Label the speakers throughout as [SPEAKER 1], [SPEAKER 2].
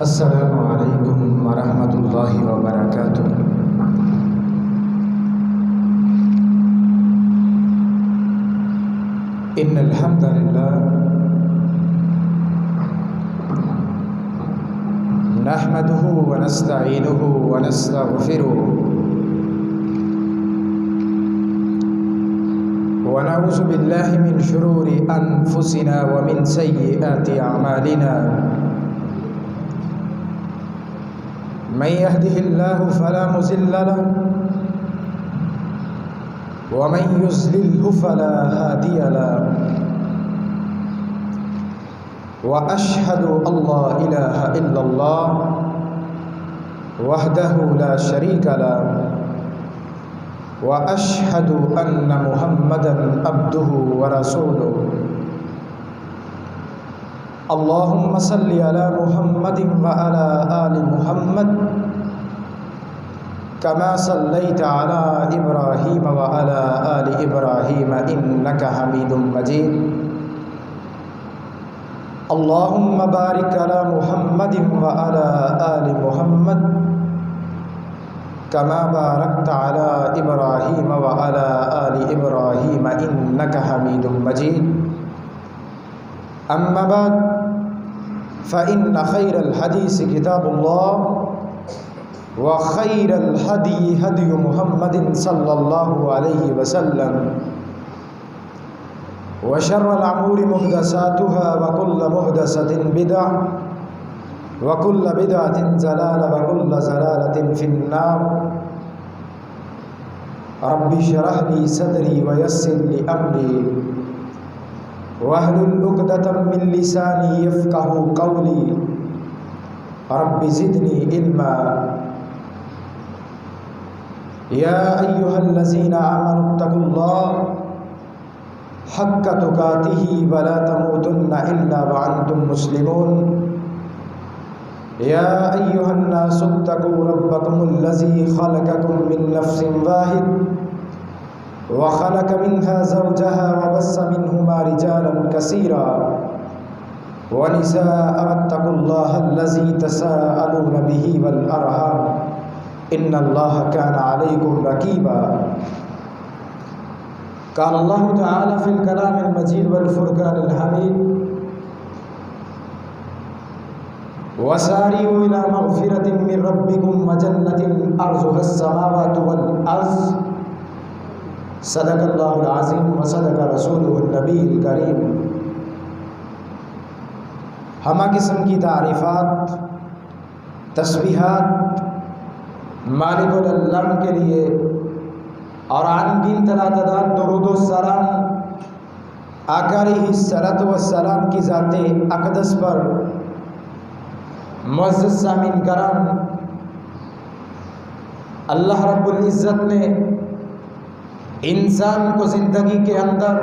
[SPEAKER 1] السلام علیکم ورحمۃ اللہ وبرکاتہ۔ ان الحمد للہ نحمده ونستعینه ونستغفره ونعوذ باللہ من شرور انفسنا ومن سیئات اعمالنا، من يهده الله فلا مضل له ومن يضلل فلا هادي له، وأشهد أن لا إله إلا الله وحده لا شريك له، وأشهد أن محمدا عبده ورسوله۔ اللهم صل على محمد وعلى آل محمد كما صليت على إبراهيم وعلى آل إبراهيم إنك حميد مجيد۔ اللهم بارك على محمد وعلى آل محمد كما باركت على إبراهيم وعلى آل إبراهيم إنك حميد مجيد۔ أما بعد، فإن خير الحديث كتاب الله، وخير الهدي هدي محمد صلى الله عليه وسلم، وشر الأمور محدثاتها، وكل محدثة بدعة، وكل بدعة ضلالة، وكل ضلالة في النار۔ رب اشرح لي صدري ويسر لي أمري واحلل عقدة من لساني يفقهوا قولي، رب زدني علما۔ يا أيها الذين آمنوا اتقوا الله حق تقاته ولا تموتن إلا وأنتم مسلمون۔ يا أيها الناس اتقوا ربكم الذي خلقكم من نفس واحد وخلق منها زوجها وبث منهما رجالا كثيرا ونساء، واتقوا الله الذي تساءلون به والأرحام إن الله كان عليكم رقيبا۔ قال الله تعالى في الكلام المجيد والفرقان الحميد: وسارعوا إلى مغفرة من ربكم وجنة أرضها السماوات والأرض، صدق اللہ العظیم وصدق رسولہ النبی الکریم۔ ہمہ قسم کی تعریفات، تسبیحات مالک العالم کے لیے، اور ان تعداد درود و سلام آقا علیہ الصلوۃ والسلام کی ذات اقدس پر۔ معزز سامعین کرام، اللہ رب العزت نے انسان کو زندگی کے اندر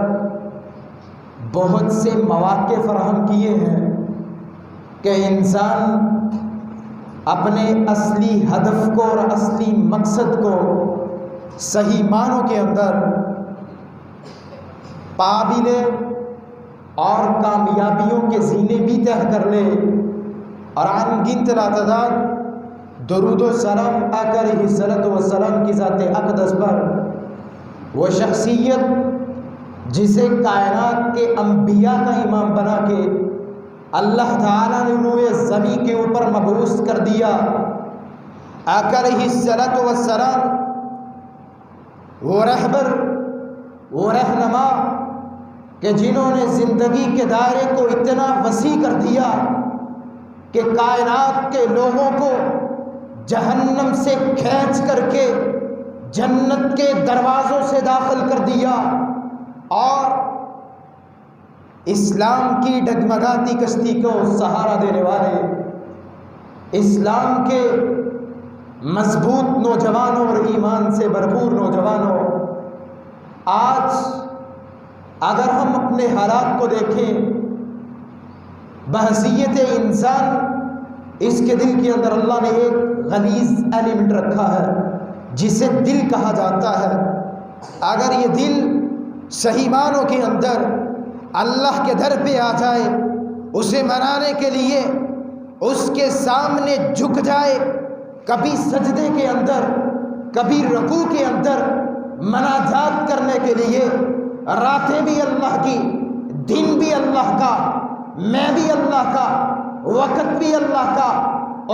[SPEAKER 1] بہت سے مواقع فراہم کیے ہیں کہ انسان اپنے اصلی ہدف کو اور اصلی مقصد کو صحیح معنوں کے اندر پا بھی لے اور کامیابیوں کے زینے بھی طے کر لے، اور ان گنت تعداد درود و سلام آقا علیہ الصلوۃ والسلام کی ذات اقدس پر۔ وہ شخصیت جسے کائنات کے انبیاء کا امام بنا کے اللہ تعالیٰ نے روئے زمین کے اوپر مبعوث کر دیا، آقا علیہ الصلوۃ والسلام، وہ رہبر، وہ رہنما کہ جنہوں نے زندگی کے دائرے کو اتنا وسیع کر دیا کہ کائنات کے لوگوں کو جہنم سے کھینچ کر کے جنت کے دروازوں سے داخل کر دیا، اور اسلام کی ڈگمگاتی کشتی کو سہارا دینے والے، اسلام کے مضبوط نوجوانوں اور ایمان سے بھرپور نوجوانوں، آج اگر ہم اپنے حالات کو دیکھیں، بحیثیت انسان اس کے دل کے اندر اللہ نے ایک غلیظ ایلیمنٹ رکھا ہے جسے دل کہا جاتا ہے۔ اگر یہ دل صحیح معنوں کے اندر اللہ کے در پہ آ جائے، اسے منانے کے لیے اس کے سامنے جھک جائے، کبھی سجدے کے اندر، کبھی رکوع کے اندر مناجات کرنے کے لیے، راتیں بھی اللہ کی، دن بھی اللہ کا، میں بھی اللہ کا، وقت بھی اللہ کا،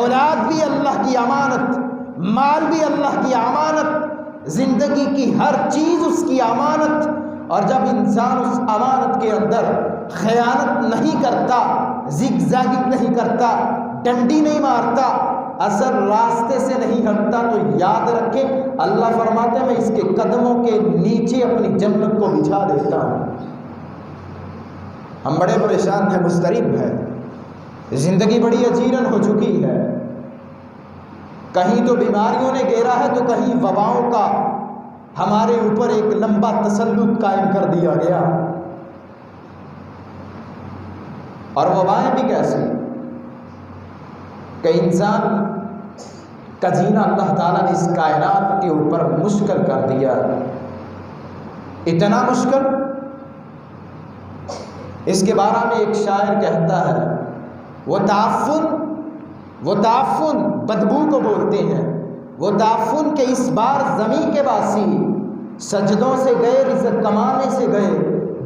[SPEAKER 1] اولاد بھی اللہ کی امانت، مال بھی اللہ کی امانت، زندگی کی ہر چیز اس کی امانت. اور جب انسان اس امانت کے اندر خیانت نہیں کرتا، زگ زاگنگ نہیں کرتا، ڈنڈی نہیں مارتا، اصل راستے سے نہیں ہٹتا، تو یاد رکھے اللہ فرماتے ہیں میں اس کے قدموں کے نیچے اپنی جنت کو بچھا دیتا ہوں. ہم بڑے پریشان ہیں، مضطرب ہیں، زندگی بڑی اجیرن ہو چکی ہے. کہیں تو بیماریوں نے گھیرا ہے تو کہیں وباؤں کا ہمارے اوپر ایک لمبا تسلط قائم کر دیا گیا. اور وبائیں بھی کیسی کہ انسان کا جینا اللہ تعالیٰ نے اس کائنات کے اوپر مشکل کر دیا. اتنا مشکل، اس کے بارے میں ایک شاعر کہتا ہے وہ تعفن بدبو کو بولتے ہیں. وہ تعفن کہ اس بار زمین کے باسی سجدوں سے گئے، رزق کمانے سے گئے،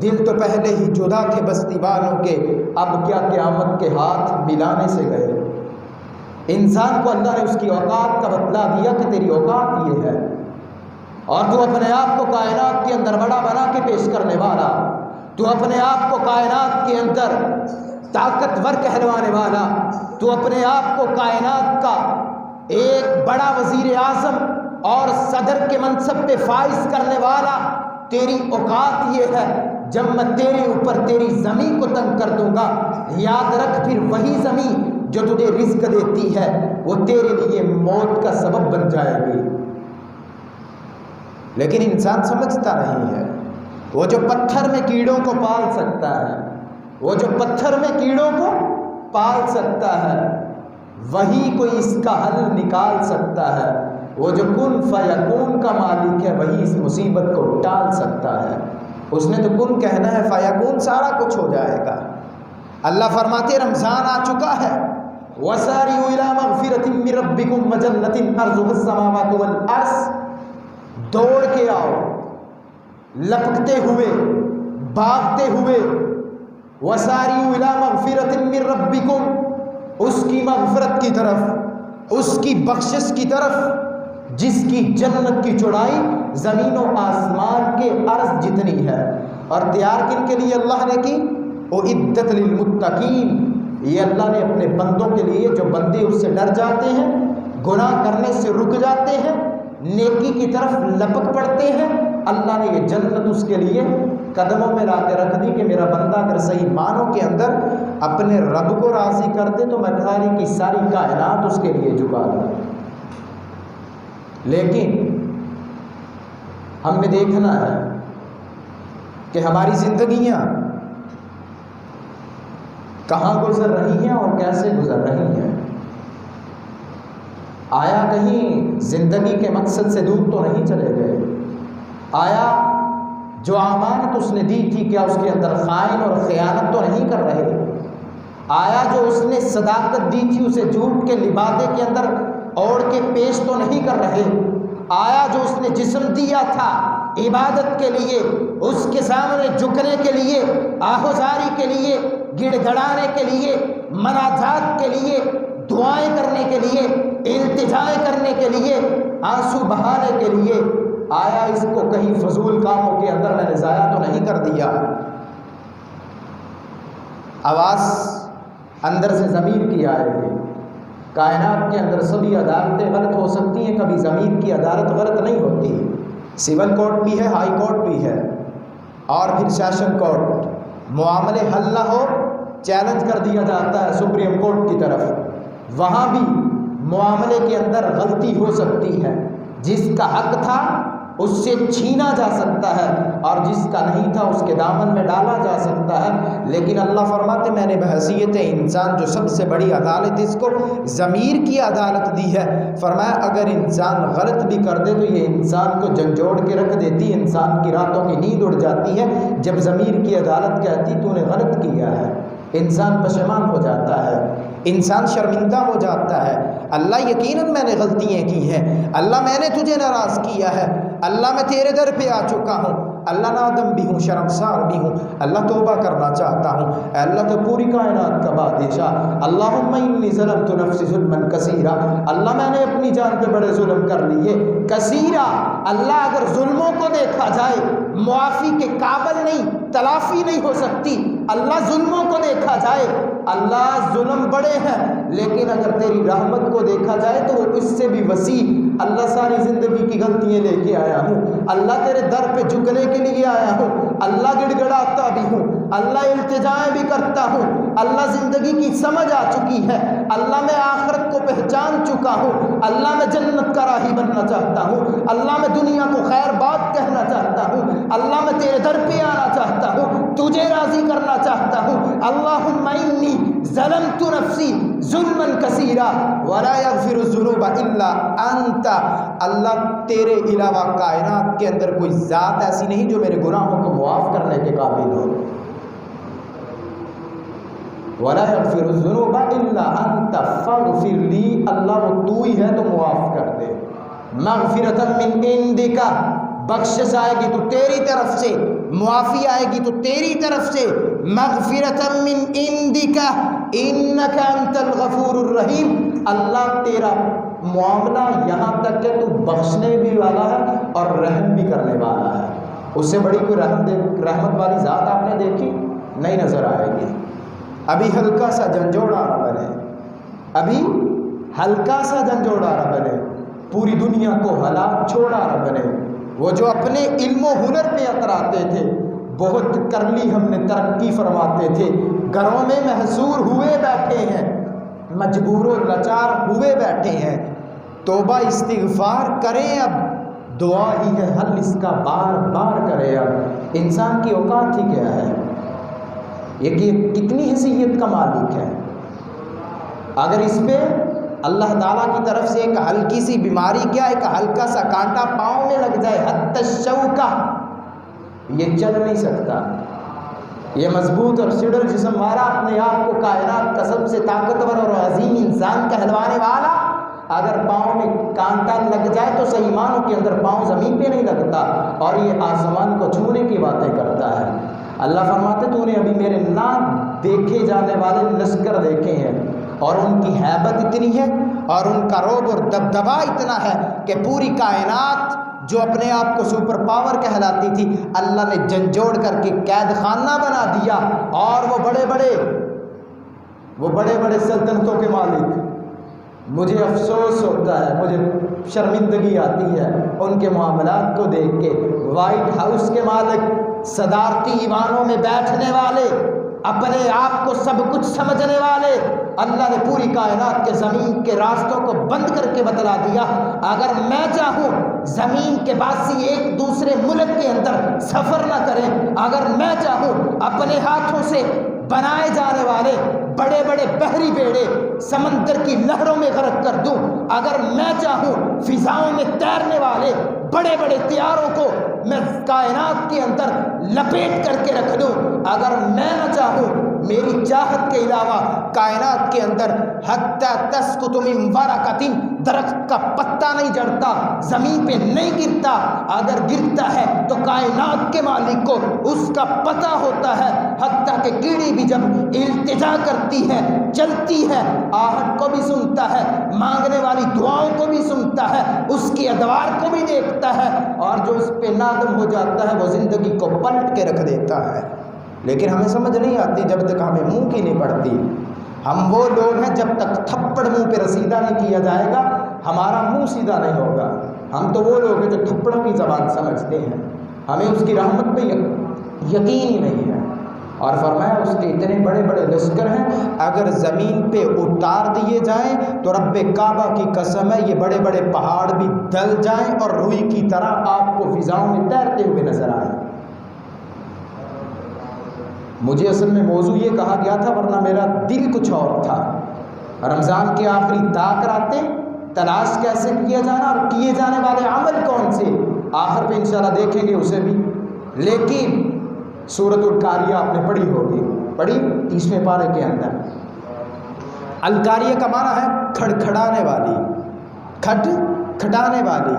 [SPEAKER 1] دل تو پہلے ہی جدا تھے بستی والوں کے، اب کیا قیامت کے ہاتھ ملانے سے گئے. انسان کو اللہ نے اس کی اوقات کا بتلا دیا کہ تیری اوقات یہ ہے، اور تو اپنے آپ کو کائنات کے اندر بڑا بنا کے پیش کرنے والا، تو اپنے آپ کو کائنات کے اندر طاقتور کہلوانے والا، تو اپنے آپ کو کائنات کا ایک بڑا وزیر اعظم اور صدر کے منصب پہ فائز کرنے والا. تیری اوقات یہ ہے جب میں تیرے اوپر تیری زمین کو تنگ کر دوں گا، یاد رکھ پھر وہی زمین جو تجھے رزق دیتی ہے وہ تیرے لیے موت کا سبب بن جائے گی. لیکن انسان سمجھتا نہیں ہے. وہ جو پتھر میں کیڑوں کو پال سکتا ہے، وہ جو پتھر میں کیڑوں کو پال سکتا ہے، وہی کوئی اس کا حل نکال سکتا ہے. وہ جو کن فیکون کا مالک ہے وہی اس مصیبت کو ٹال سکتا ہے. اس نے تو کن کہنا ہے، فیکون سارا کچھ ہو جائے گا. اللہ فرماتے رمضان آ چکا ہے، وَسَارِعُوا إِلَىٰ مَغْفِرَةٍ مِّن رَّبِّكُم وَجَنَّةٍ عَرْضُهَا السَّمَاوَاتُ وَالْأَرْضُ. دوڑ کے آؤ، لپکتے ہوئے، بھاگتے ہوئے، وَسَارِعُوا إِلَىٰ مَغْفِرَةٍ مِّن رَّبِّكُم، اس کی مغفرت کی طرف، اس کی بخشش کی طرف جس کی جنت کی چوڑائی زمین و آسمان کے عرض جتنی ہے. اور تیار کن کے لیے اللہ نے کی؟ اُعِدَّتْ لِلْمُتَّقِينَ. یہ اللہ نے اپنے بندوں کے لیے، جو بندے اس سے ڈر جاتے ہیں، گناہ کرنے سے رک جاتے ہیں، نیکی کی طرف لپک پڑتے ہیں، اللہ نے یہ جنت اس کے لیے قدموں میں لا کے رکھ دی کہ میرا بندہ اگر صحیح معنوں کے اندر اپنے رب کو راضی کر دے تو میں ساری کی ساری کائنات اس کے لیے جھکا دوں. لیکن ہم نے دیکھنا ہے کہ ہماری زندگیاں کہاں گزر رہی ہیں اور کیسے گزر رہی ہیں. آیا کہیں زندگی کے مقصد سے دور تو نہیں چلے گئے؟ آیا جو امانت اس نے دی تھی کیا اس کے اندر خائن اور خیانت تو نہیں کر رہے؟ آیا جو اس نے صداقت دی تھی اسے جھوٹ کے لبادے کے اندر اوڑھ کے پیش تو نہیں کر رہے؟ آیا جو اس نے جسم دیا تھا عبادت کے لیے، اس کے سامنے جھکنے کے لیے، آہوزاری کے لیے، گڑ گڑانے کے لیے، مناجات کے لیے، دعائیں کرنے کے لیے، التجائیں کرنے کے لیے، آنسو بہانے کے لیے، آیا اس کو کہیں فضول کاموں کے اندر میں نے ضائع تو نہیں کر دیا؟ آواز اندر سے ضمیر کی آئے گی. کائنات کے اندر سبھی عدالتیں غلط ہو سکتی ہیں، کبھی ضمیر کی عدالت غلط نہیں ہوتی. سول کورٹ بھی ہے، ہائی کورٹ بھی ہے، اور پھر سیشن کورٹ. معاملے حل نہ ہو چیلنج کر دیا جاتا ہے سپریم کورٹ کی طرف. وہاں بھی معاملے کے اندر غلطی ہو سکتی ہے، جس کا حق تھا اس سے چھینا جا سکتا ہے اور جس کا نہیں تھا اس کے دامن میں ڈالا جا سکتا ہے. لیکن اللہ فرماتے میں نے بحیثیت انسان جو سب سے بڑی عدالت اس کو ضمیر کی عدالت دی ہے. فرمایا اگر انسان غلط بھی کر دے تو یہ انسان کو جھنجھوڑ کے رکھ دیتی، انسان کی راتوں کی نیند اڑ جاتی ہے جب ضمیر کی عدالت کہتی تو نے غلط کیا ہے. انسان پشیمان ہو جاتا ہے. انسان شرمندہ ہو جاتا ہے، اللہ یقیناً میں نے غلطیاں کی ہیں، اللہ میں نے تجھے ناراض کیا ہے، اللہ میں تیرے در پہ آ چکا ہوں، اللہ نادم بھی ہوں، شرمسار بھی ہوں، اللہ توبہ کرنا چاہتا ہوں، اے اللہ تو پوری کائنات کا بادشاہ، اللہم انی ظلمت نفسی ظلما کثیرا، اللہ میں نے اپنی جان پہ بڑے ظلم کر لیے، کثیرا، اللہ اگر ظلموں کو دیکھا جائے معافی کے قابل نہیں، تلافی نہیں ہو سکتی، اللہ ظلموں کو دیکھا جائے اللہ ظلم بڑے ہیں، لیکن اگر تیری رحمت کو دیکھا جائے تو وہ اس سے بھی وسیع، اللہ ساری زندگی کی غلطیاں لے کے آیا ہوں، اللہ تیرے در پہ جھکنے کے لیے آیا ہوں، اللہ گڑ گڑاتا بھی ہوں، اللہ التجائیں بھی کرتا ہوں، اللہ زندگی کی سمجھ آ چکی ہے، اللہ میں آخرت کو پہچان چکا ہوں، اللہ میں جنت کا راہی بننا چاہتا ہوں، اللہ میں دنیا کو خیر بات کہنا چاہتا ہوں، اللہ میں تیرے در پہ آنا چاہتا ہوں، تجھے راضی کرنا چاہتا ہوں، اللہم انی ظلمت نفسی ظلما کثیرا ولا یغفر الذنوب الا انت، اللہ تیرے علاوہ کائنات کے اندر کوئی ذات ایسی نہیں جو میرے گناہوں کو معاف کرنے کے قابل ہو، ولا یغفر الذنوب الا انت فاغفر لی، اللہ وہ تو ہی ہے تو معاف کر دے، مغفرۃ من عندک، بخشش آئے گی تو تیری طرف سے، معافی آئے گی تو تیری طرف سے، مغفرۃ من عندک انک انت الغفور الرحیم، اللہ تیرا معاملہ یہاں تک کہ تو بخشنے بھی والا ہے اور رحم بھی کرنے والا ہے، اس سے بڑی کوئی رحمت والی ذات آپ نے دیکھی نہیں نظر آئے گی۔ ابھی ہلکا سا جھنجھوڑا نہ بنے، ابھی ہلکا سا جھنجھوڑا نہ بنے، پوری دنیا کو ہلاک چھوڑا نہ بنے، وہ جو اپنے علم و ہنر پہ اتراتے تھے، بہت کر لی ہم نے ترقی فرماتے تھے، گھروں میں محصور ہوئے بیٹھے ہیں، مجبور و لاچار ہوئے بیٹھے ہیں، توبہ استغفار کریں، اب دعا ہی ہے حل اس کا، بار بار کرے، اب انسان کی اوقات ہی کیا ہے، یہ کتنی حیثیت کا مالک ہے، اگر اس پہ اللہ تعالیٰ کی طرف سے ایک ہلکی سی بیماری کیا، ایک ہلکا سا کانٹا پاؤں میں لگ جائے، حتی الشوکہ، یہ چل نہیں سکتا، یہ مضبوط اور سڈر جسم والا، اپنے آپ کو کائنات کا سب سے طاقتور اور عظیم انسان کہلوانے والا، اگر پاؤں میں کانٹا لگ جائے تو صحیح معنوں کے اندر پاؤں زمین پہ نہیں لگتا، اور یہ آسمان کو چھونے کی باتیں کرتا ہے۔ اللہ فرماتے تو نے ابھی میرے نہ دیکھے جانے والے لشکر دیکھے ہیں، اور ان کی ہیبت اتنی ہے اور ان کا رعب اور دبدبا اتنا ہے کہ پوری کائنات جو اپنے آپ کو سپر پاور کہلاتی تھی، اللہ نے جھنجھوڑ کر کے قید خانہ بنا دیا، اور وہ بڑے بڑے سلطنتوں کے مالک، مجھے افسوس ہوتا ہے، مجھے شرمندگی آتی ہے ان کے معاملات کو دیکھ کے، وائٹ ہاؤس کے مالک، صدارتی ایوانوں میں بیٹھنے والے، اپنے آپ کو سب کچھ سمجھنے والے، اللہ نے پوری کائنات کے زمین کے راستوں کو بند کر کے بتلا دیا، اگر میں چاہوں زمین کے باسی ایک دوسرے ملک کے اندر سفر نہ کریں، اگر میں چاہوں اپنے ہاتھوں سے بنائے جانے والے بڑے بڑے بحری بیڑے سمندر کی لہروں میں غرق کر دوں، اگر میں چاہوں فضاؤں میں تیرنے والے بڑے بڑے طیاروں کو میں کائنات کے اندر لپیٹ کر کے رکھ دوں، اگر میں نہ چاہوں میری چاہت کے علاوہ کائنات کے اندر حتی تسقط من ورقۃ، درخت کا پتا نہیں جڑتا، زمین پہ نہیں گرتا، اگر گرتا ہے تو کائنات کے مالک کو اس کا پتہ ہوتا ہے، حتیٰ کہ کیڑی بھی جب التجا کرتی ہے، چلتی ہے، آہٹ کو بھی سنتا ہے، مانگنے والی دعاؤں کو بھی سنتا ہے، اس کی ادوار کو بھی دیکھتا ہے، اور جو اس پہ نادم ہو جاتا ہے وہ زندگی کو پلٹ کے رکھ دیتا ہے۔ لیکن ہمیں سمجھ نہیں آتی جب تک ہمیں منہ کی نہیں پڑتی، ہم وہ لوگ ہیں جب تک تھپڑ منہ پہ رسیدہ نہیں کیا جائے گا ہمارا منہ سیدھا نہیں ہوگا، ہم تو وہ لوگ ہیں جو تھپڑوں کی زبان سمجھتے ہیں، ہمیں اس کی رحمت پہ یقین ہی نہیں ہے، اور فرمایا اس کے اتنے بڑے بڑے لشکر ہیں، اگر زمین پہ اتار دیے جائیں تو رب کعبہ کی قسم ہے یہ بڑے بڑے پہاڑ بھی ڈل جائیں اور روئی کی طرح آپ کو فضاؤں میں تیرتے ہوئے نظر آئیں۔ مجھے اصل میں موضوع یہ کہا گیا تھا، ورنہ میرا دل کچھ اور تھا، رمضان کی آخری راتیں تلاش کیسے کیا جانا اور کیے جانے والے عمل کون سے، آخر پہ انشاءاللہ دیکھیں گے اسے بھی۔ لیکن سورۃ القاریہ آپ نے پڑھی ہوگی، پڑھی 30ویں پارے کے اندر، الکاریہ کا معنی ہے کھڑکھڑانے والی، کھٹکھٹانے والی،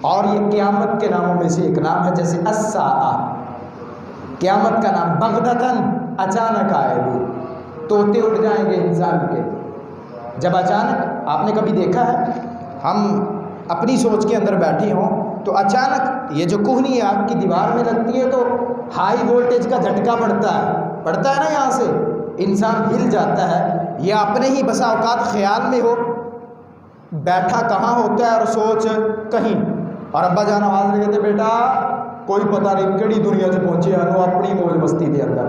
[SPEAKER 1] اور یہ قیامت کے ناموں میں سے ایک نام ہے، جیسے الساعہ، قیامت کا نام بغتتاً، اچانک آئے گی، طوطے اڑ جائیں گے انسان کے، جب اچانک، آپ نے کبھی دیکھا ہے ہم اپنی سوچ کے اندر بیٹھے ہوں تو اچانک یہ جو کوہنی آگ کی دیوار میں لگتی ہے تو ہائی وولٹیج کا جھٹکا پڑتا ہے نا، یہاں سے انسان ہل جاتا ہے، یا اپنے ہی بسا اوقات خیال میں ہو، بیٹھا کہاں ہوتا ہے اور سوچ کہیں، اور ابا جان آواز لے کہتے بیٹا کوئی پتہ نہیں کیڑی دنیا سے پہنچے انو اپنی موج مستی دے اندر،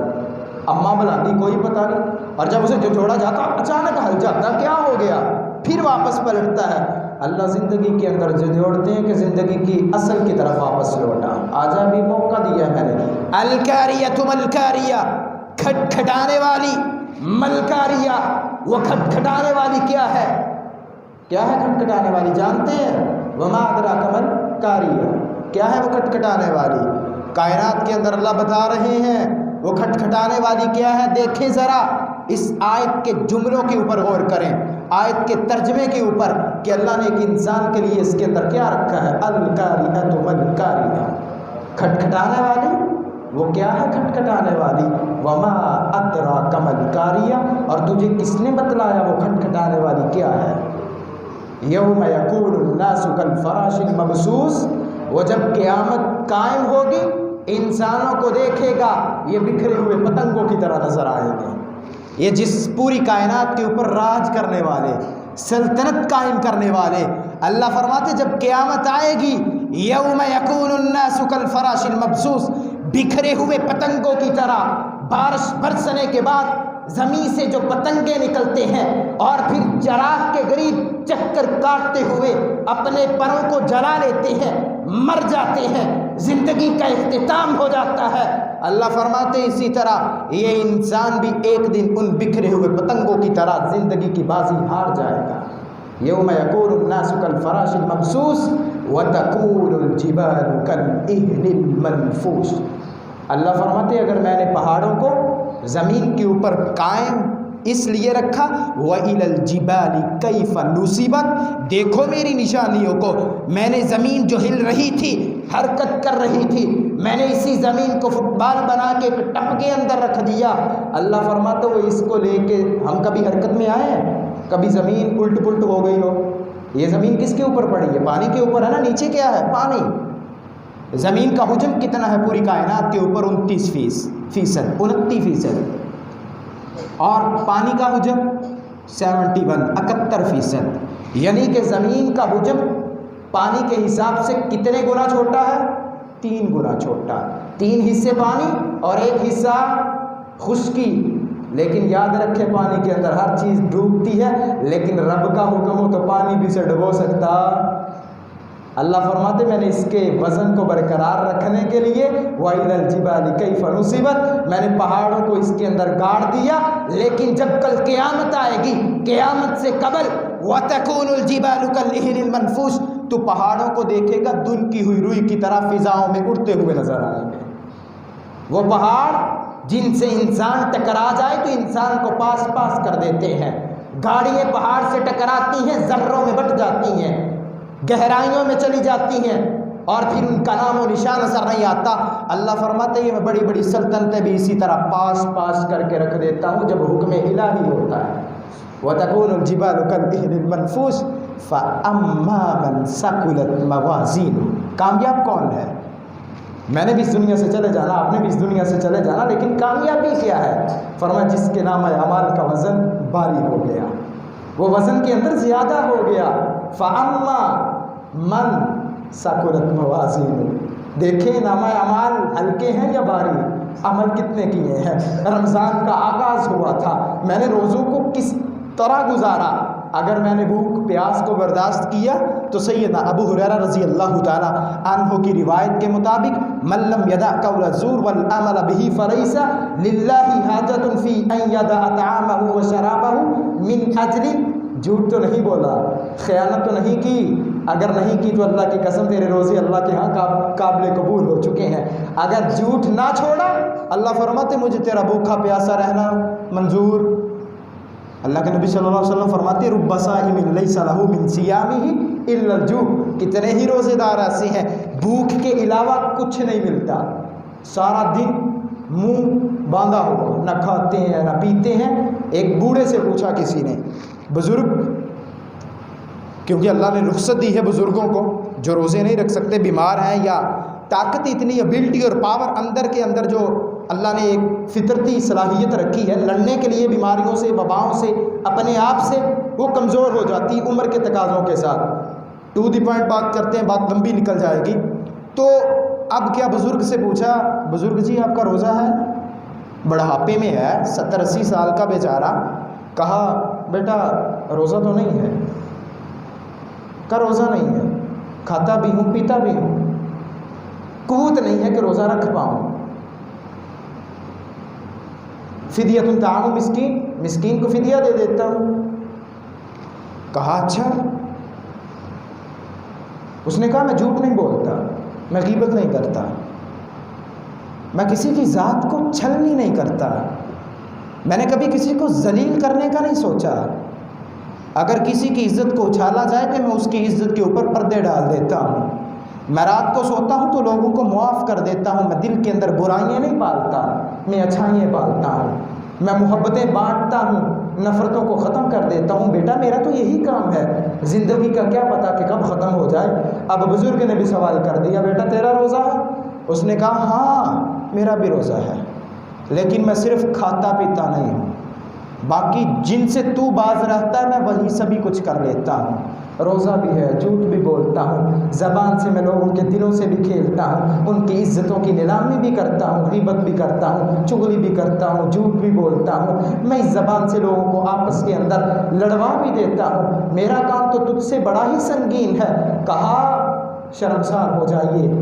[SPEAKER 1] اماں بلاتی کوئی پتہ نہیں، اور جب اسے جو جوڑا جاتا اچانک ہل جاتا، کیا ہو گیا، پھر واپس پلٹتا ہے۔ اللہ زندگی کے اندر جو جوڑتے ہیں کہ زندگی کی اصل کی طرف واپس لوٹا، آجا بھی موقع دیا میں نے۔ الکاریۃ ملکاریہ، کھٹکھٹانے والی، ملکاریہ، وہ کھٹکھٹانے والی کیا ہے؟ کیا ہے کھٹکھٹانے والی جانتے ہیں؟ وما ادراک ملکاریہ، کیا ہے وہ کھٹکھٹانے والی؟ کائنات کے اندر اللہ بتا رہے ہیں وہ کھٹکھٹانے والی کیا ہے۔ دیکھیں ذرا اس آیت کے جملوں کے اوپر غور کریں، آیت کے ترجمے کے اوپر، کہ اللہ نے ایک انسان کے لیے اس کے اندر کیا رکھا ہے، الکاریۃ ملکاریہ، کھٹکھٹانے والی، وہ کیا ہے کھٹکھٹانے والی؟ وما ادراک ملکاریہ، اور تجھے کس نے بتلایا وہ کھٹکھٹانے والی کیا ہے؟ یوم یکون الناس کالفراش المبثوث، وہ جب قیامت قائم ہوگی انسانوں کو دیکھے گا یہ بکھرے ہوئے پتنگوں کی طرح نظر آئیں گے، یہ جس پوری کائنات کے اوپر راج کرنے والے، سلطنت قائم کرنے والے، اللہ فرماتے جب قیامت آئے گی یوم یکون الناس کالفراش المبثوث، بکھرے ہوئے پتنگوں کی طرح، بارش برسنے کے بعد زمین سے جو پتنگے نکلتے ہیں اور پھر چراغ کے قریب چکر کاٹتے ہوئے اپنے پروں کو جلا لیتے ہیں، مر جاتے ہیں، زندگی کا اختتام ہو جاتا ہے، اللہ فرماتے اسی طرح یہ انسان بھی ایک دن ان بکھرے ہوئے پتنگوں کی طرح زندگی کی بازی ہار جائے گا۔ یوم یکون الناس کالفراش المبثوث وتکون الجبال کالعہن المنفوش، اللہ فرماتے اگر میں نے پہاڑوں کو زمین کے اوپر قائم اس لیے رکھا، وَإِلَى الْجِبَالِ كَيْفَ نُصِبَتْ، دیکھو میری نشانیوں کو، میں نے زمین جو ہل رہی تھی، حرکت کر رہی تھی، میں نے اسی زمین کو فٹ بال بنا کے ایک ٹپ کے اندر رکھ دیا، اللہ فرماتا وہ اس کو لے کے ہم کبھی حرکت میں آئے ہیں؟ کبھی زمین الٹ پلٹ ہو گئی ہو؟ یہ زمین کس کے اوپر پڑی ہے؟ پانی کے اوپر ہے نا، نیچے کیا ہے؟ پانی۔ زمین کا حجم کتنا ہے پوری کائنات کے اوپر؟ 29%، 29%، اور پانی کا حجم 71%، یعنی کہ زمین کا حجم پانی کے حساب سے کتنے گنا چھوٹا ہے؟ 3 گنا چھوٹا، 3 حصے پانی اور 1 حصہ خشکی، لیکن یاد رکھے پانی کے اندر ہر چیز ڈوبتی ہے، لیکن رب کا حکم ہو تو پانی بھی سے ڈبو سکتا۔ اللہ فرماتے میں نے اس کے وزن کو برقرار رکھنے کے لیے وَإِلَى الْجِبَالِ كَيْفَ نُصِبَتْ، میں نے پہاڑوں کو اس کے اندر گاڑ دیا، لیکن جب کل قیامت آئے گی، قیامت سے قبل وَتَكُونُ الْجِبَالُ كَالْعِهْنِ الْمَنْفُوشِ، تو پہاڑوں کو دیکھے گا دن کی ہوئی روئی کی طرح فضاؤں میں اڑتے ہوئے نظر آئیں گے۔ وہ پہاڑ جن سے انسان ٹکرا جائے تو انسان کو پاس پاس کر دیتے ہیں، گاڑیاں پہاڑ سے ٹکراتی ہیں، ذروں میں بٹ جاتی ہیں، گہرائیوں میں چلی جاتی ہیں، اور پھر ان کا نام و نشان اثر نہیں آتا۔ اللہ فرماتے ہیں میں بڑی بڑی سلطنتیں بھی اسی طرح پاس پاس کر کے رکھ دیتا ہوں جب حکم الہی ہوتا ہے۔ وَتَكُونُ الْجِبَالُ كَالْعِهْنِ الْمَنْفُوشِ فَأَمَّا مَنْ ثَقُلَتْ مَوَازِينُهُ، کامیاب کون ہے؟ میں نے بھی اس دنیا سے چلے جانا، آپ نے بھی اس دنیا سے چلے جانا، لیکن کامیابی کیا ہے؟ فرمایا جس کے نام اعمال کا وزن بھاری ہو گیا، وہ وزن کے اندر زیادہ ہو گیا۔ فَأَمَّا مَنْ ثَقُلَتْ مَوَازِينُهُ، دیکھیں نام اعمال ہلکے ہیں یا بھاری، عمل کتنے کیے ہیں۔ رمضان کا آغاز ہوا تھا، میں نے روزوں کو کس طرح گزارا؟ اگر میں نے بھوک پیاس کو برداشت کیا تو سیدنا ابو ہریرہ رضی اللہ تعالی عنہ کی روایت کے مطابق من لم یدع قول الزور والعمل به فليس لله حاجة في ان يدع طعامه وشرابه من اجل، جھوٹ تو نہیں بولا، خیانت تو نہیں کی، اگر نہیں کی تو اللہ کی قسم تیرے روزے اللہ کے ہاں قابل قبول ہو چکے ہیں۔ اگر جھوٹ نہ چھوڑا اللہ فرماتے مجھے تیرا بھوکا پیاسا رہنا منظور، اللہ کے نبی صلی اللہ علیہ وسلم فرماتے ہیں رب صائم لیس لہ من صیامہ الا الجوع، کتنے ہی روزے دار ایسے ہیں بھوک کے علاوہ کچھ نہیں ملتا، سارا دن منہ باندھا ہوا، نہ کھاتے ہیں نہ پیتے ہیں۔ ایک بوڑھے سے پوچھا کسی نے، بزرگ، کیونکہ اللہ نے رخصت دی ہے بزرگوں کو جو روزے نہیں رکھ سکتے، بیمار ہیں یا طاقت اتنی ایبلٹی اور پاور اندر کے اندر جو اللہ نے ایک فطرتی صلاحیت رکھی ہے لڑنے کے لیے بیماریوں سے، وباؤں سے، اپنے آپ سے، وہ کمزور ہو جاتی ہے عمر کے تقاضوں کے ساتھ۔ ٹو دی پوائنٹ بات کرتے ہیں، بات لمبی نکل جائے گی۔ تو اب کیا بزرگ سے پوچھا، بزرگ جی آپ کا روزہ ہے؟ بڑھاپے میں ہے، 70-80 سال کا بیچارہ۔ کہا بیٹا روزہ تو نہیں ہے۔ کہا روزہ نہیں ہے، کھاتا بھی ہوں پیتا بھی ہوں، قوت نہیں ہے کہ روزہ رکھ پاؤں۔ فدیۃ طعام مسکین، مسکین کو فدیہ دے دیتا ہوں۔ کہا اچھا۔ اس نے کہا میں جھوٹ نہیں بولتا، میں غیبت نہیں کرتا، میں کسی کی ذات کو چھلنی نہیں کرتا، میں نے کبھی کسی کو ذلیل کرنے کا نہیں سوچا۔ اگر کسی کی عزت کو اچھالا جائے تو میں اس کی عزت کے اوپر پردے ڈال دیتا ہوں۔ میں رات کو سوتا ہوں تو لوگوں کو معاف کر دیتا ہوں، میں دل کے اندر برائیاں نہیں پالتا، میں اچھائیاں پالتا ہوں، میں محبتیں بانٹتا ہوں، نفرتوں کو ختم کر دیتا ہوں۔ بیٹا میرا تو یہی کام ہے، زندگی کا کیا پتہ کہ کب ختم ہو جائے۔ اب بزرگ نے بھی سوال کر دیا، بیٹا تیرا روزہ ہے؟ اس نے کہا ہاں میرا بھی روزہ ہے، لیکن میں صرف کھاتا پیتا نہیں ہوں، باقی جن سے تو باز رہتا ہے میں وہی سبھی کچھ کر لیتا ہوں۔ روزہ بھی ہے، جھوٹ بھی بولتا ہوں، زبان سے میں لوگوں کے دلوں سے بھی کھیلتا ہوں، ان کی عزتوں کی نیلامی بھی کرتا ہوں، غیبت بھی کرتا ہوں، چغلی بھی کرتا ہوں، جھوٹ بھی بولتا ہوں، میں اس زبان سے لوگوں کو آپس کے اندر لڑوا بھی دیتا ہوں، میرا کام تو تجھ سے بڑا ہی سنگین ہے۔ کہا شرمسار ہو جائیے،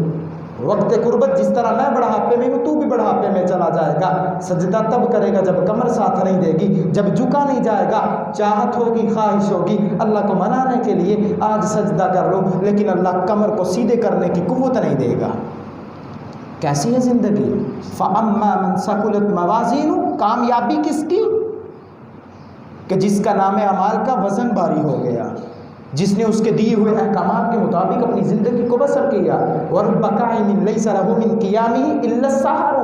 [SPEAKER 1] وقت قربت جس طرح میں بڑھاپے میں ہوں تو بھی بڑھاپے میں چلا جائے گا۔ سجدہ تب کرے گا جب کمر ساتھ نہیں دے گی، جب جھکا نہیں جائے گا، چاہت ہوگی خواہش ہوگی اللہ کو منانے کے لیے آج سجدہ کر لو، لیکن اللہ کمر کو سیدھے کرنے کی قوت نہیں دے گا۔ کیسی ہے زندگی؟ فَأَمَّا مَنْ ثَقُلَتْ مَوَازِينُهُ، کامیابی کس کی؟ کہ جس کا نام اعمال کا وزن بھاری ہو گیا، جس نے اس کے دیے ہوئے احکامات کے مطابق اپنی زندگی کو بسر کیا۔ وَرُبَّ قَائِمٍ لَيْسَ لَهُ مِنْ قِيَامِهِ إِلَّا السَّحَرُ،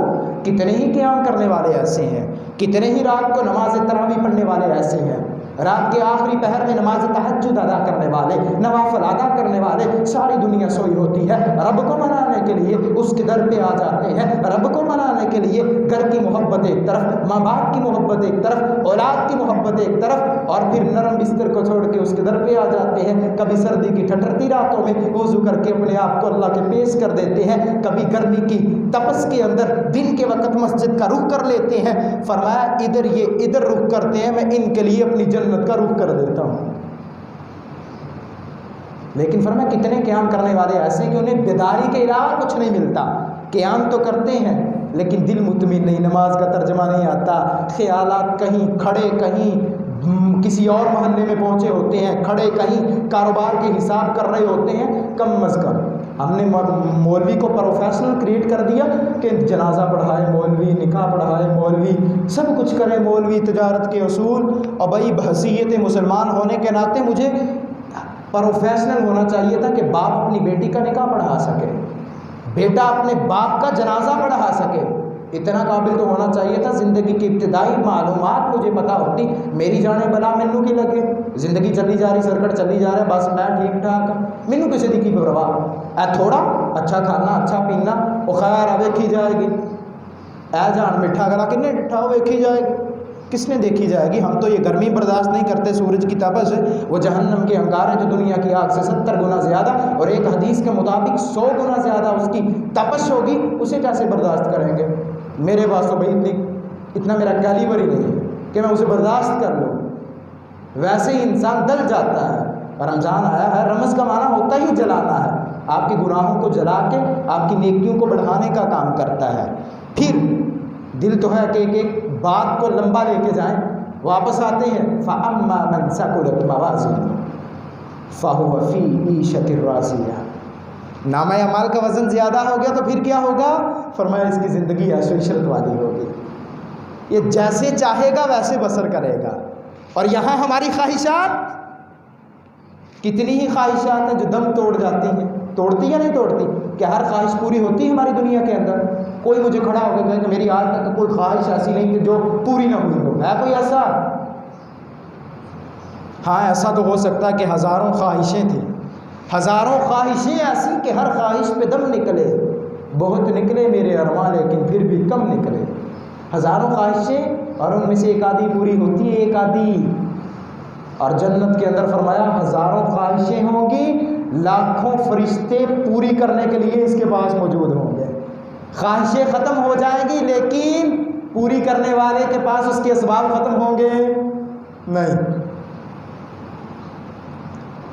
[SPEAKER 1] کتنے ہی قیام کرنے والے ایسے ہیں، کتنے ہی رات کو نماز تراویح پڑھنے والے ایسے ہیں، رات کے آخری پہر میں نماز تہجد ادا کرنے والے، نوافل ادا کرنے والے، ساری دنیا سوئی ہوتی ہے، رب کو منانے کے لیے اس کے در پہ آ جاتے ہیں، رب کو منانے کے لیے گھر کی محبت ایک طرف، ماں باپ کی محبت ایک طرف، اولاد کی محبت ایک طرف، اور پھر نرم بستر کو چھوڑ کے اس کے در پہ آ جاتے ہیں۔ کبھی سردی کی ٹھٹرتی راتوں میں وضو کر کے اپنے آپ کو اللہ کے پیش کر دیتے ہیں، کبھی گرمی کی تپس کے اندر دن کے وقت مسجد کا رخ کر لیتے ہیں۔ فرمایا ادھر یہ ادھر رخ کرتے ہیں، میں ان کے لیے اپنی جنت کا رخ کر دیتا ہوں۔ لیکن فرمایا کتنے قیام کرنے والے ایسے کہ انہیں بیداری کے علاوہ کچھ نہیں ملتا، قیام تو کرتے ہیں لیکن دل مطمئن نہیں، نماز کا ترجمہ نہیں آتا، خیالات کہیں کھڑے، کہیں کسی اور محلے میں پہنچے ہوتے ہیں، کھڑے کہیں کاروبار کے حساب کر رہے ہوتے ہیں۔ کم از کم ہم نے مولوی کو پروفیشنل کریٹ کر دیا کہ جنازہ پڑھائے مولوی، نکاح پڑھائے مولوی، سب کچھ کرے مولوی، تجارت کے اصول۔ اور بھائی بحیثیت مسلمان ہونے کے ناطے مجھے پروفیشنل ہونا چاہیے تھا کہ باپ اپنی بیٹی کا نکاح پڑھا سکے، بیٹا اپنے باپ کا جنازہ پڑھا سکے، اتنا قابل تو ہونا چاہیے تھا۔ زندگی کی ابتدائی معلومات مجھے پتہ ہوتی، میری جانے بلا مینو کی لگے، زندگی چلی جا رہی، سرکٹ چلی جا رہا ہے، بس میں ٹھیک ٹھاک، مینو کسی دی کی پرواہ، اے تھوڑا اچھا کھانا اچھا پینا، وہ خیر ویکھی جائے گی، اے جان میٹھا گلا کنے ڈٹھا ہو ویکھی جائے گی، کس نے دیکھی جائے گی؟ ہم تو یہ گرمی برداشت نہیں کرتے، سورج کی تپش ہے، وہ جہنم کے انگارے جو دنیا کی آگ سے 70 گنا زیادہ، اور ایک حدیث کے مطابق 100 گنا زیادہ اس کی تپش ہوگی، اسے کیسے برداشت کریں گے؟ میرے پاس تو بھائی اتنا میرا کیلیبر ہی نہیں ہے کہ میں اسے برداشت کر لوں۔ ویسے ہی انسان دل جاتا ہے۔ رمضان آیا ہے، رمض کا معنی ہوتا ہی جلانا ہے، آپ کے گناہوں کو جلا کے آپ کی نیکیوں کو بڑھانے کا کام کرتا ہے۔ پھر دل تو ہے کہ ایک بات کو لمبا لے کے جائیں، واپس آتے ہیں فَأَمَّا مَنْ ثَقُلَتْ مَوَازِينُهُ فَهُوَ فِي عِيشَةٍ رَاضِيَةٍ، نامہ اعمال کا وزن زیادہ ہو گیا تو پھر کیا ہوگا؟ فرمایا اس کی زندگی عیش و عشرت والی ہوگی، یہ جیسے چاہے گا ویسے بسر کرے گا، اور یہاں ہماری خواہشات، کتنی ہی خواہشات ہیں جو دم توڑ جاتی ہیں، توڑتی یا نہیں توڑتی؟ کہ ہر خواہش پوری ہوتی ہے ہماری دنیا کے اندر؟ کوئی مجھے کھڑا ہو کے کہے کہ میری آج تک کوئی خواہش ایسی نہیں کہ جو پوری نہ ہوئی ہو، ہے کوئی ایسا؟ ہاں ایسا تو ہو سکتا ہے کہ ہزاروں خواہشیں تھیں، ہزاروں خواہشیں ایسی کہ ہر خواہش پہ دم نکلے، بہت نکلے میرے ارماں لیکن پھر بھی کم نکلے۔ ہزاروں خواہشیں اور ان میں سے ایک آدھی پوری ہوتی ہے، ایک آدھی۔ اور جنت کے اندر فرمایا ہزاروں خواہشیں ہوں گی، لاکھوں فرشتے پوری کرنے کے لیے اس کے پاس موجود ہوں گے۔ خواہشیں ختم ہو جائیں گی لیکن پوری کرنے والے کے پاس اس کے اسباب ختم ہوں گے نہیں۔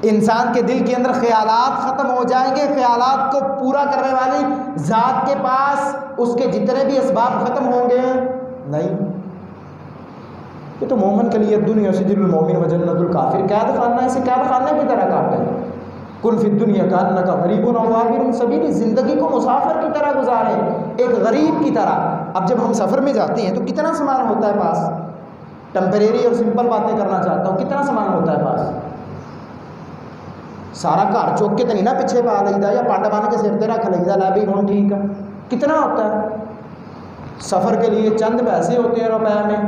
[SPEAKER 1] انسان کے دل کے اندر خیالات ختم ہو جائیں گے، خیالات کو پورا کرنے والی ذات کے پاس اس کے جتنے بھی اسباب ختم ہوں گے نہیں۔ یہ تو مومن کے لیے دنیا سجن المومن و جنت الکافر، قید خانہ، اسے قید خانہ کی طرح کہتے ہیں۔ کن فی الدنیا کانک غریب و عابر سبیل، زندگی کو مسافر کی طرح گزاریں، ایک غریب کی طرح۔ اب جب ہم سفر میں جاتے ہیں تو کتنا سامان ہوتا ہے پاس؟ ٹیمپریری اور سمپل باتیں کرنا چاہتا ہوں، کتنا سامان ہوتا ہے پاس؟ سارا گھر چوک کے تو نہیں نا پیچھے پا لیدا یا پانڈا بان کے سر تے رکھ لیدا، لا بھی ہوں ٹھیک ہے۔ کتنا ہوتا ہے؟ سفر کے لیے چند پیسے ہوتے ہیں روپے میں،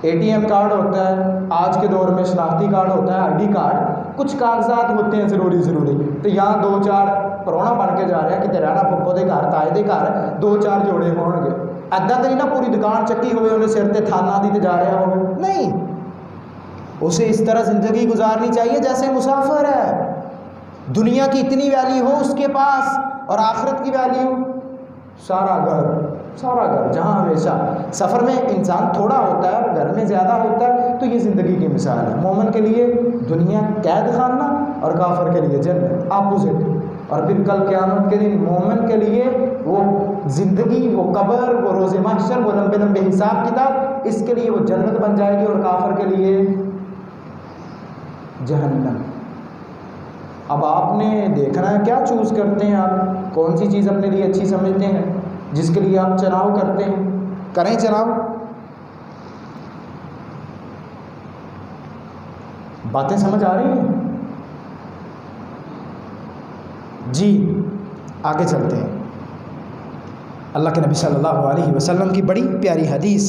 [SPEAKER 1] اے ٹی ایم کارڈ ہوتا ہے، آج کے دور میں شناختی کارڈ ہوتا ہے، آئی ڈی کارڈ، کچھ کاغذات ہوتے ہیں ضروری تو یہاں دو چار پرونا بن کے جا رہے ہیں کہ رہنا پپو دے گھر تائے دے گھر دو چار جوڑے ہون گے، ایدا تو نہیں نا پوری دکان چکی ہوئے انہیں سر تے تھانہ دی تے جا رہا ہوگا، نہیں۔ اسے اس طرح زندگی گزارنی چاہیے جیسے مسافر ہے، دنیا کی اتنی ویلیو ہو اس کے پاس اور آخرت کی ویلیو سارا گھر جہاں ہمیشہ۔ سفر میں انسان تھوڑا ہوتا ہے اور گھر میں زیادہ ہوتا ہے، تو یہ زندگی کی مثال ہے۔ مومن کے لیے دنیا قید خانہ اور کافر کے لیے جنت، اپوزٹ۔ اور پھر کل قیامت کے دن مومن کے لیے وہ زندگی، وہ قبر، وہ روز محشر، وہ لمبے لمبے حساب کتاب، اس کے لیے وہ جنت بن جائے گی اور کافر کے لیے جہنم۔ اب آپ نے دیکھنا ہے کیا چوز کرتے ہیں آپ، کون سی چیز اپنے لیے اچھی سمجھتے ہیں جس کے لیے آپ چناؤ کرتے ہیں، کریں چناؤ۔ باتیں سمجھ آ رہی ہیں؟ جی آگے چلتے ہیں۔ اللہ کے نبی صلی اللہ علیہ وسلم کی بڑی پیاری حدیث،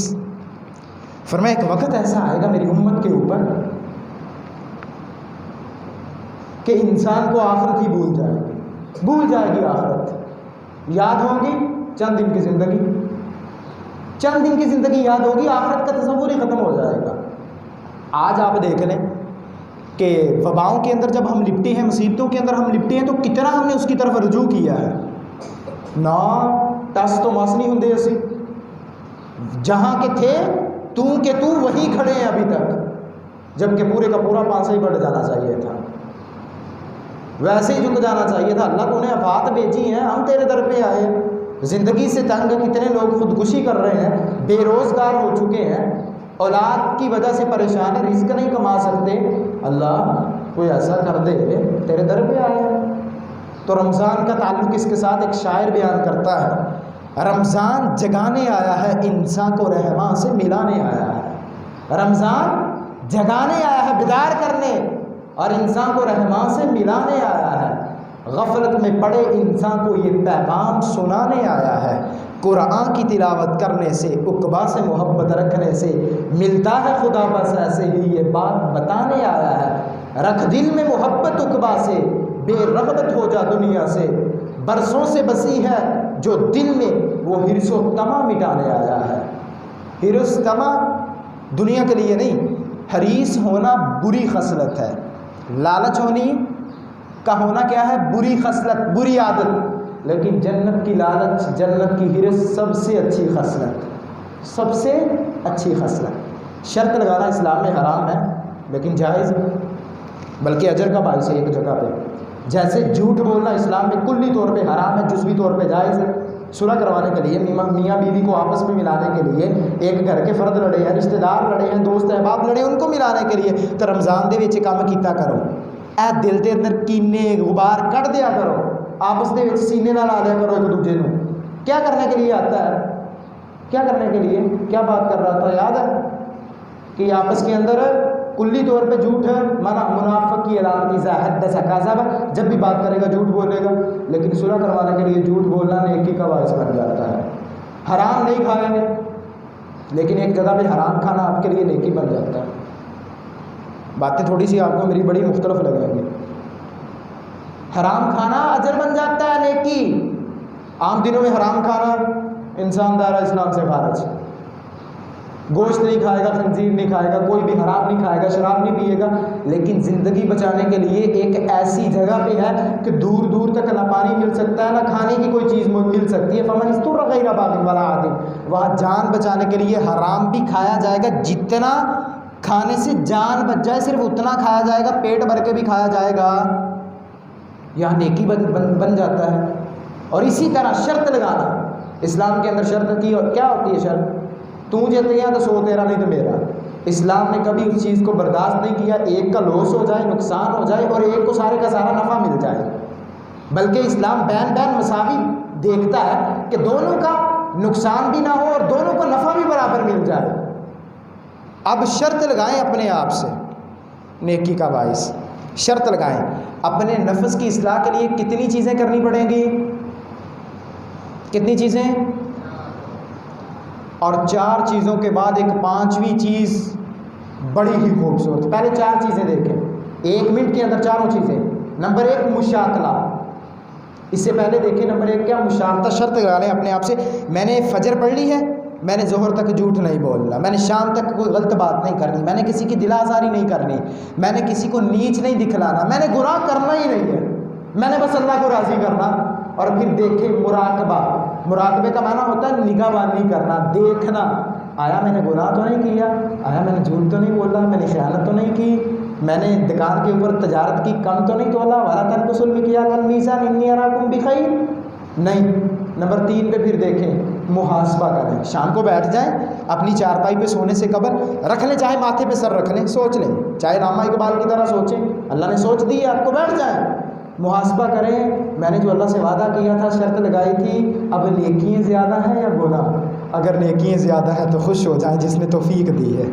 [SPEAKER 1] فرمایا ایک وقت ایسا آئے گا میری امت کے اوپر کہ انسان کو آخرت ہی بھول جائے گی آخرت، یاد ہوگی چند دن کی زندگی یاد ہوگی، آخرت کا تصور ہی ختم ہو جائے گا۔ آج آپ دیکھ لیں کہ وباؤں کے اندر جب ہم لپٹے ہیں، مصیبتوں کے اندر ہم لپٹے ہیں، تو کتنا ہم نے اس کی طرف رجوع کیا ہے نا، ٹس تو مس نہیں ہوں اسی، جہاں کے تھے تو وہی کھڑے ہیں ابھی تک، جبکہ پورے کا پورا پانسا ہی بڑھ جانا چاہیے تھا، ویسے ہی جھک جانا چاہیے تھا۔ اللہ تو نے آفات بھیجی ہیں، ہم تیرے در پہ آئے، زندگی سے تنگ، کتنے لوگ خودکشی کر رہے ہیں، بے روزگار ہو چکے ہیں، اولاد کی وجہ سے پریشان ہے، رزق نہیں کما سکتے، اللہ کوئی ایسا کر دے، تیرے در پہ آئے ہیں۔ تو رمضان کا تعلق اس کے ساتھ ایک شاعر بیان کرتا ہے، رمضان جگانے آیا ہے، انسان کو رحماں سے ملانے آیا ہے۔ رمضان جگانے آیا ہے، بیدار کرنے، اور انسان کو رحماں سے ملانے آیا ہے۔ غفلت میں پڑے انسان کو یہ پیغام سنانے آیا ہے، قرآن کی تلاوت کرنے سے، عقبا سے محبت رکھنے سے ملتا ہے خدا، بس ایسے ہی یہ بات بتانے آیا ہے۔ رکھ دل میں محبت عقبا سے، بے رغبت ہو جا دنیا سے، برسوں سے بسی ہے جو دل میں، وہ حرص و طمع مٹانے آیا ہے۔ حرص طمع دنیا کے لیے نہیں، حریص ہونا بری خصلت ہے، لالچ ہونی کا ہونا کیا ہے؟ بری خصلت، بری عادت، لیکن جنت کی لالچ، جنت کی حرص سب سے اچھی خصلت، سب سے اچھی خصلت۔ شرط لگانا اسلام میں حرام ہے لیکن جائز، بلکہ اجر کا باعث ہے ایک جگہ پہ۔ جیسے جھوٹ بولنا اسلام میں کلی طور پہ حرام ہے، جزوی طور پہ جائز ہے۔ صلح کروانے کے لیے، میاں بیوی کو آپس میں ملانے کے لیے، ایک گھر کے فرد لڑے ہیں، رشتہ دار لڑے ہیں، دوست احباب لڑے، ان کو ملانے کے لیے تو رمضان دے وچ کام کیتا کرو، اے دل دے اندر کینے غبار کٹ دیا کرو، آپس دے وچ سینے نہ لا دیا کرو ایک دوجے نو۔ کیا کرنے کے لیے آتا ہے؟ کیا کرنے کے لیے؟ کیا بات کر رہا تھا یاد ہے؟ کہ یہ آپس کے اندر کلی طور پہ جھوٹ ہے، منافق کی علامت اذا حدث کذب، جب بھی بات کرے گا جھوٹ بولے گا، لیکن صلح کروانے کے لیے جھوٹ بولنا نیکی کا باعث بن جاتا ہے۔ حرام نہیں کھائیں گے لیکن ایک جگہ پہ حرام کھانا آپ کے لیے نیکی بن جاتا ہے۔ باتیں تھوڑی سی آپ کو میری بڑی مختلف لگیں گی۔ حرام کھانا اجر بن جاتا ہے، نیکی۔ عام دنوں میں حرام کھانا انسان دائرہ اسلام سے خارج، گوشت نہیں کھائے گا، خنزیر نہیں کھائے گا، کوئی بھی حرام نہیں کھائے گا، شراب نہیں پیے گا، لیکن زندگی بچانے کے لیے ایک ایسی جگہ پہ ہے کہ دور دور تک نہ پانی مل سکتا ہے، نہ کھانے کی کوئی چیز مل سکتی ہے، فمن استر غیر باغ ولا عاد، وہاں جان بچانے کے لیے حرام بھی کھایا جائے گا، جتنا کھانے سے جان بچ جائے صرف اتنا کھایا جائے گا، پیٹ بھر کے بھی کھایا جائے گا، یہاں نیکی بن جاتا ہے۔ اور اسی طرح شرط لگانا، اسلام کے اندر شرط کی کیا ہوتی ہے؟ شرط تو جیتے ہیں تو سو تیرا نہیں تو میرا۔ اسلام نے کبھی اس چیز کو برداشت نہیں کیا ایک کا لوس ہو جائے، نقصان ہو جائے اور ایک کو سارے کا سارا نفع مل جائے، بلکہ اسلام بین مساوی دیکھتا ہے کہ دونوں کا نقصان بھی نہ ہو اور دونوں کو نفع بھی برابر مل جائے۔ اب شرط لگائیں اپنے آپ سے نیکی کا باعث، شرط لگائیں اپنے نفس کی اصلاح کے لیے کتنی چیزیں کرنی پڑیں گی؟ کتنی چیزیں؟ اور 4 چیزوں کے بعد ایک 5ویں چیز بڑی ہی خوبصورت۔ پہلے 4 چیزیں دیکھیں 1 منٹ کے اندر، 4 چیزیں۔ نمبر 1 مشاکلہ، اس سے پہلے دیکھیں نمبر 1 کیا؟ مشاکلہ۔ شرط لگا لیں اپنے آپ سے، میں نے فجر پڑھ لی ہے، میں نے ظہر تک جھوٹ نہیں بولنا، میں نے شام تک کوئی غلط بات نہیں کرنی، میں نے کسی کی دل آزاری نہیں کرنی، میں نے کسی کو نیچ نہیں دکھلانا، میں نے گناہ کرنا ہی نہیں ہے، میں نے بس اللہ کو راضی کرنا۔ اور پھر دیکھیں مراقبہ، مراقبے کا معنی ہوتا ہے نگہبانی کرنا، دیکھنا، آیا میں نے گناہ تو نہیں کیا، آیا میں نے جھوٹ تو نہیں بولا، میں نے خیانت تو نہیں کی، میں نے دکان کے اوپر تجارت کی کم تو نہیں تولا، ولا تنقصوا المکیال والمیزان انی اراکم بخیر، نہیں۔ نمبر 3 پہ پھر دیکھیں محاسبہ کریں، شام کو بیٹھ جائیں اپنی چارپائی پہ سونے سے قبل رکھ لیں، چاہے ماتھے پہ سر رکھ لیں، سوچ لیں، چاہے علامہ اقبال کی طرح سوچیں، اللہ نے سوچ دی آپ کو، بیٹھ جائیں محاسبہ کریں، میں نے جو اللہ سے وعدہ کیا تھا، شرط لگائی تھی، اب نیکیاں زیادہ ہیں یا گناہ؟ اگر نیکیاں زیادہ ہیں تو خوش ہو جائیں جس نے توفیق دی ہے،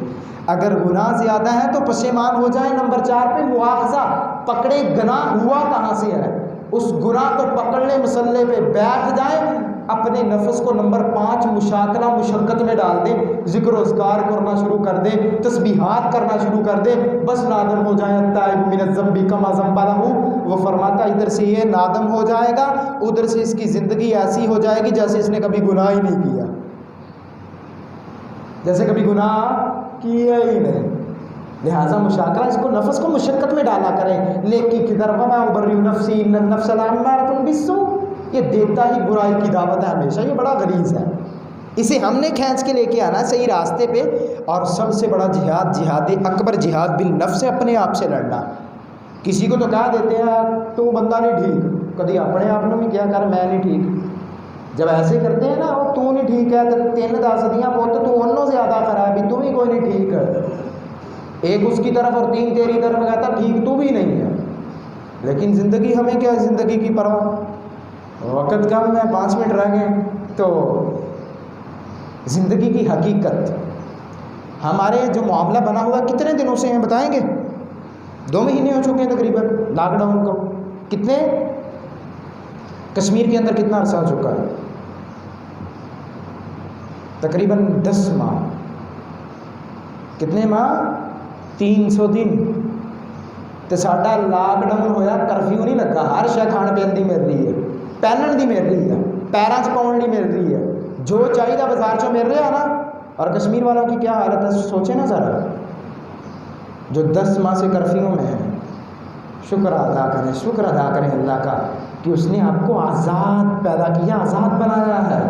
[SPEAKER 1] اگر گناہ زیادہ ہے تو پشیمان ہو جائیں۔ نمبر 4 پہ مواخذہ، پکڑے گناہ ہوا کہاں سے ہے، اس گناہ کو پکڑ لیں، مسلح پہ بیٹھ جائیں، اپنے نفس کو نمبر 5 مشاکلہ مشقت میں ڈال دیں، ذکر و اذکار کرنا شروع کر دیں، تسبیحات کرنا شروع کر دیں، بس نادم ہو جائیں، التائب من الذنب کما ذنب لہ، وہ فرماتا ادھر سے یہ نادم ہو جائے گا، ادھر سے اس کی زندگی ایسی ہو جائے گی جیسے اس نے کبھی گناہ ہی نہیں کیا، جیسے کبھی گناہ کیا ہی نہیں۔ لہٰذا مشاکلہ، اس کو نفس کو مشقت میں ڈالا کریں، نیکی کی طرف، وما ابرئ نفسی ان النفس لامارۃ بالسوء، یہ دیتا ہی برائی کی دعوت ہے ہمیشہ، یہ بڑا غلیظ ہے، اسے ہم نے کھینچ کے لے کے آنا ہے صحیح راستے پہ۔ اور سب سے بڑا جہاد، جہاد اکبر، جہاد بالنفس ہے، اپنے آپ سے لڑنا۔ کسی کو تو کہہ دیتے ہیں تو بندہ نہیں ٹھیک، کبھی اپنے آپ نے بھی کیا کر میں نہیں ٹھیک، جب ایسے کرتے ہیں نا وہ تو نہیں ٹھیک ہے تو 3 دیا پوت تو انہوں زیادہ خراب ہے، تو بھی کوئی نہیں ٹھیک ہے، ایک اس کی طرف اور 3 تیری طرف کہتا ٹھیک تو بھی نہیں ہے۔ لیکن زندگی ہمیں کیا، زندگی کی پرواہ، وقت کم ہے، 5 منٹ رہ گئے، تو زندگی کی حقیقت، ہمارے جو معاملہ بنا ہوا کتنے دنوں سے ہیں بتائیں گے؟ 2 مہینے ہو چکے ہیں تقریباً لاک ڈاؤن کو، کتنے؟ کشمیر کے اندر کتنا عرصہ ہو چکا ہے؟ تقریباً 10 ماہ، کتنے ماہ؟ 300 دن، تو ساڈا لاک ڈاؤن ہویا، کرفیو نہیں لگا، ہر شے کھان پین دی مل رہی ہے، پہنن دی مل رہی ہے، پیراں چ پاؤن دی مل رہی ہے، جو چاہیے بازار چوں مل رہا ہے نا۔ اور کشمیر والوں کی کیا حالت ہے سوچیں نا ذرا، جو 10 ماہ سے کرفیو میں ہیں، شکر ادا کریں، شکر ادا کریں اللہ کا کہ اس نے آپ کو آزاد پیدا کیا، آزاد بنایا ہے۔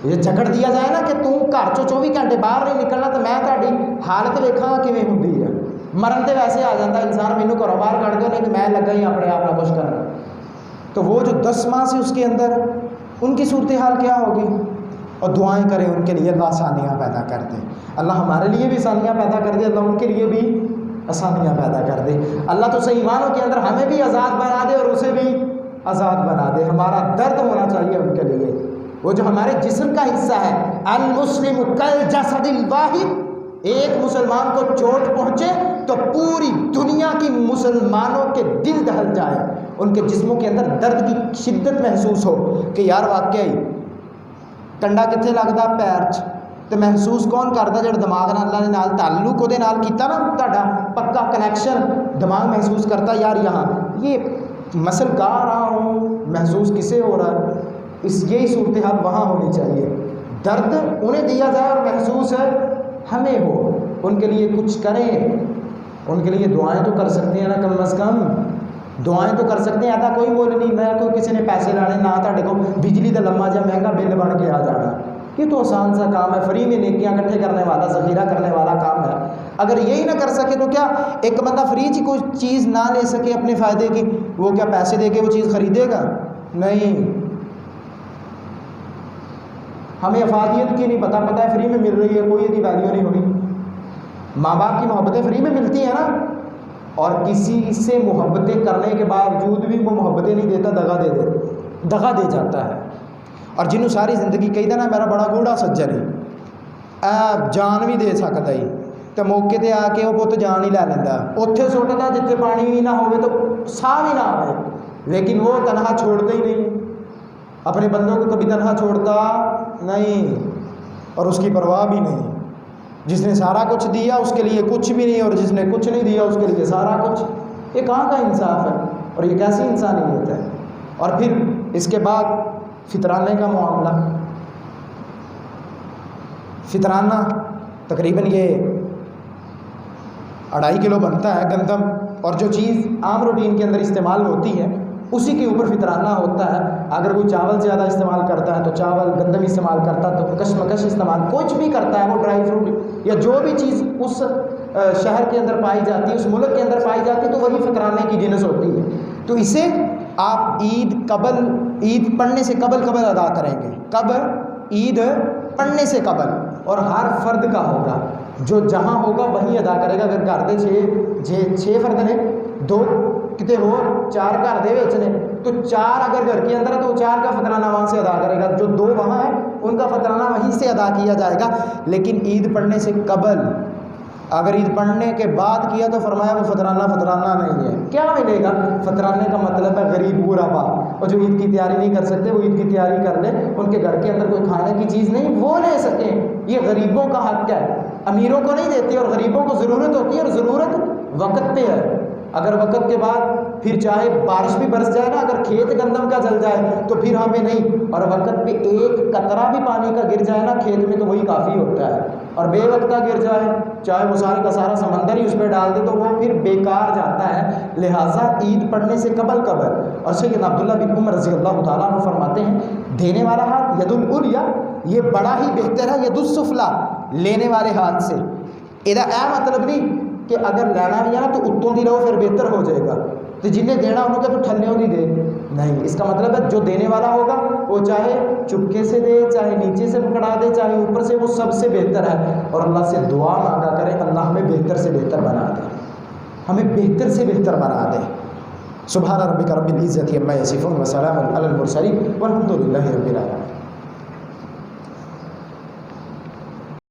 [SPEAKER 1] یہ جکڑ دیا جائے نا کہ تم گھر چوں 24 گھنٹے باہر نہیں نکلنا تو میں تہاڈی حالت ویکھاں کیویں ہوندی ہے، مرن تے ویسے آ جاتا انسان، مینوں گھروں باہر کڈ دو نہیں کہ میں لگا ہی اپنے آپ کچھ کرنا۔ تو وہ جو 10 ماہ سے اس کے اندر، ان کی صورتحال کیا ہوگی؟ اور دعائیں کریں ان کے لیے، اللہ آسانیاں پیدا کر دے، اللہ ہمارے لیے بھی آسانیاں پیدا کر دے، اللہ ان کے لیے بھی آسانیاں پیدا کر دے، اللہ تو صحیح ایمانوں کے اندر ہمیں بھی آزاد بنا دے اور اسے بھی آزاد بنا دے۔ ہمارا درد ہونا چاہیے ان کے لیے، وہ جو ہمارے جسم کا حصہ ہے، المسلم کالجسد الواحد، ایک مسلمان کو چوٹ پہنچے تو پوری دنیا کی مسلمانوں کے دل دہل جائے، ان کے جسموں کے اندر درد کی شدت محسوس ہو کہ یار واقعی کنڈا کتنے لگتا پیر 'ਚ، تو محسوس کون کرتا؟ جب دماغ نال اللہ نے نال تعلق وہ نال کیتا نا، تہاڈا پکا کنیکشن، دماغ محسوس کرتا یار یہاں یہ مسل گا رہا ہوں، محسوس کسے ہو رہا ہے؟ یہی صورتحال وہاں ہونی چاہیے، درد انہیں دیا جائے اور محسوس ہے ہمیں ہو، ان کے لیے کچھ کریں، ان کے لیے دعائیں تو کر سکتے ہیں نا، کم از کم دعائیں تو کر سکتے ہیں۔ ایسا کوئی بول نہیں نہ کوئی کسی نے پیسے لانے، نہ تہاڈے کو بجلی کا لمبا جا مہنگا بل بن کے آ جانا، یہ تو آسان سا کام ہے، فری میں نیکیاں اکٹھے کرنے والا، ذخیرہ کرنے والا کام ہے۔ اگر یہی نہ کر سکے تو کیا ایک بندہ فری چ کوئی چیز نہ لے سکے اپنے فائدے کی، وہ کیا پیسے دے کے وہ چیز خریدے گا؟ نہیں، ہمیں افادیت کی نہیں پتہ ہے فری میں مل رہی ہے، کوئی یہ ویلیو نہیں ہونی۔ ماں باپ کی محبتیں فری میں ملتی ہیں نا، اور کسی سے محبتیں کرنے کے باوجود بھی وہ محبتیں نہیں دیتا، دغا دے جاتا ہے۔ اور جنہوں ساری زندگی کہی دا نا میرا بڑا گوڑا سجن ہے، جان بھی دے سکتا ہی، تو موقع تے آ کے وہ پت جان ہی لے لینا، اوتھے سٹدا جتنے پانی بھی نہ ہوئے تو ساہ بھی نہ آئے، لیکن وہ تنہا چھوڑتا ہی نہیں، اپنے بندوں کو کبھی تنہا چھوڑتا نہیں، اور اس کی پرواہ بھی نہیں۔ جس نے سارا کچھ دیا اس کے لیے کچھ بھی نہیں، اور جس نے کچھ نہیں دیا اس کے لیے سارا کچھ، یہ کہاں کا انصاف ہے اور یہ کیسی انسانیت ہے؟ اور پھر اس کے بعد فطرانے کا معاملہ، فطرانہ تقریباً یہ 2.5 کلو بنتا ہے گندم، اور جو چیز عام روٹین کے اندر استعمال ہوتی ہے اسی کے اوپر فطرانہ ہوتا ہے۔ اگر کوئی چاول زیادہ استعمال کرتا ہے تو چاول، گندم استعمال کرتا ہے تو کشمکش استعمال، کچھ بھی کرتا ہے وہ ڈرائی فروٹ یا جو بھی چیز اس شہر کے اندر پائی جاتی ہے، اس ملک کے اندر پائی جاتی ہے، تو وہی فطرانے کی جنس ہوتی ہے۔ تو اسے آپ عید پڑھنے سے قبل ادا کریں گے، کب؟ عید پڑھنے سے قبل، اور ہر فرد کا ہوگا، جو جہاں ہوگا وہیں ادا کرے گا۔ اگر گھر دے 6 فرد نے، 2 کتے ہو 4 گھر دے وچ نے، تو 4 اگر گھر کے اندر ہے تو 4 کا فطرانہ وہاں سے ادا کرے گا، جو 2 وہاں ہیں ان کا فطرانہ وہیں سے ادا کیا جائے گا۔ لیکن عید پڑھنے سے قبل، اگر عید پڑھنے کے بعد کیا تو فرمایا وہ فطرانہ نہیں ہے۔ کیا ملے گا؟ فطرانے کا مطلب ہے غریب غربا، اور جو عید کی تیاری نہیں کر سکتے وہ عید کی تیاری کر لیں، ان کے گھر کے اندر کوئی کھانے کی چیز نہیں وہ لے سکیں، یہ غریبوں کا حق ہے، امیروں کو نہیں دیتے، اور غریبوں کو ضرورت ہوتی ہے، اور ضرورت وقت پہ ہے۔ اگر وقت کے بعد پھر چاہے بارش بھی برس جائے نا، اگر کھیت گندم کا جل جائے تو پھر ہمیں نہیں، اور وقت پہ ایک قطرہ بھی پانی کا گر جائے نا کھیت میں تو وہی کافی ہوتا ہے، اور بے وقتہ گر جائے چاہے وہ سارے کا سارا سمندر ہی اس پہ ڈال دے تو وہ پھر بیکار جاتا ہے۔ لہٰذا عید پڑھنے سے قبل اور سیدنا عبداللہ بن عمر رضی اللہ تعالیٰ عنہ فرماتے ہیں دینے والا ہاتھ ید العلیٰ یہ بڑا ہی بہتر ہے ید السفلیٰ لینے والے ہاتھ سے۔ یہ مطلب نہیں کہ اگر لینا بھی ہے نا تو اتوں دی رہو پھر بہتر ہو جائے گا، تو جنہیں دینا انہوں کا تو ٹھلیوں دی دے، نہیں، اس کا مطلب ہے جو دینے والا ہوگا وہ چاہے چپکے سے دے، چاہے نیچے سے پکڑا دے، چاہے اوپر سے، وہ سب سے بہتر ہے۔ اور اللہ سے دعا مانگا کرے اللہ ہمیں بہتر سے بہتر بنا دے، ہمیں بہتر سے بہتر بنا دے۔ سبحان ربک رب العزت عما یصفون وسلام علی المرسلین والحمد للہ رب العالمین۔